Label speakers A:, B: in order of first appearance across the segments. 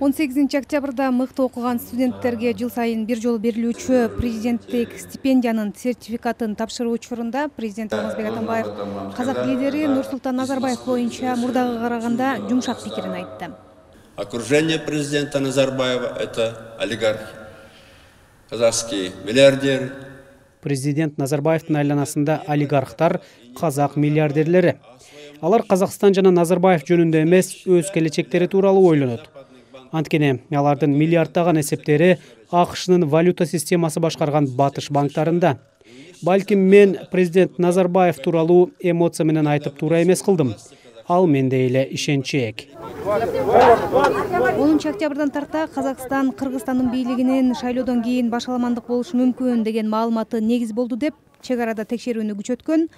A: 18 октябрда мыкты окуган студенттерге жыл сайын бир жолу берилүүчү президенттик стипендиянын сертификатын тапшыруу учурунда президент Алмазбек Атамбаев казак лидери Нурсултан Назарбаев боюнча мурдагыга караганда жумшак пикирин айтты.
B: Окружение президента Назарбаева – это олигархи, казахские миллиардеры.
C: Президент Назарбаевдин айланасында олигархтар, казак миллиардерлери. Алар Казакстан жана Назарбаев жөнүндө эмес, өз келечектери тууралуу ойлонот. Анткени алардын миллиарддаган эсептери АКШнын валюта системасы башкарган батыш банктарында. Балким мен президент Назарбаев тууралуу эмоция менен айтып туура эмес кылдым. Ал менде эле ишенчээк.
A: 10 октябрдан тарта Казакстан Кыргызстандын бийлигинин шайлоодон кийин башаламандык болушу мүмкүн деген маалыматы негиз болду деп чек арада текшерүүнү күчөткөн.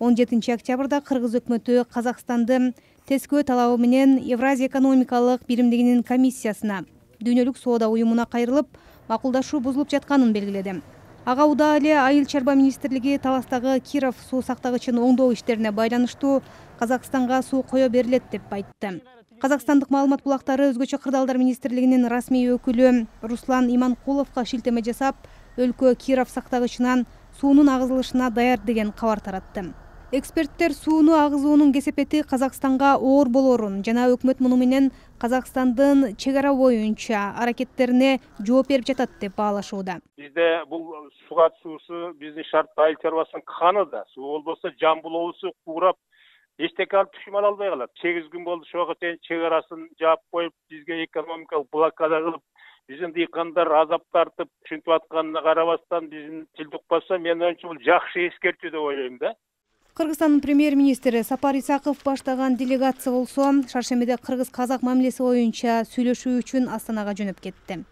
A: 17 октябрда Кыргыз өкмөтү Казакстанды тескөө талабы менен Евразия экономикалык биримдигинин комиссиясына дүйнөлүк соода уюмуна кайрылып, макулдашуу бузулуп жатканын белгиледи. Ага удаа эле Айыл чарба министрлиги Таластагы Киров суу сактагычын оңдоо иштерине байланыштуу Казакстанга суу кое берилет деп айтты. Казакстандык маалымат булактары өзгөчө кырдаалдар министрлигинин расмий өкүлү Руслан Иманкуловго шилтеме жасап, өлкө Киров сактагычынан суунун агызылышына даяр деген кабар таратты. Эксперттер сууну агызуунун кесепети Казакстанга оор болорун жана өкмөт муну менен Казакстандын чек ара боюнча аракеттерине жооп берип жатат деп баалашууда.
D: Бизде бул суга суусу биздин шартты айыл чарбасынын каны да. Суу болбосо жамбыл облусу куурап эчтеке алып түшүм ала албай калат. 8 күн болду ошого чейин чек арасын жаап коюп, бизге экономикалык блокада кылып, биздин дыйкандар азап тартып, ушинтип атканына карабастан биздин тилди укпаса, мен оюмча бул жакшы эскертүү деп ойлойм да.
A: Кыргызстандын премьер-министри Сапар Исаков баштаган делегация болсо, шаршембиде кыргыз-казак мамилеси боюнча сүйлөшүү үчүн Астанага жөнөп кетти.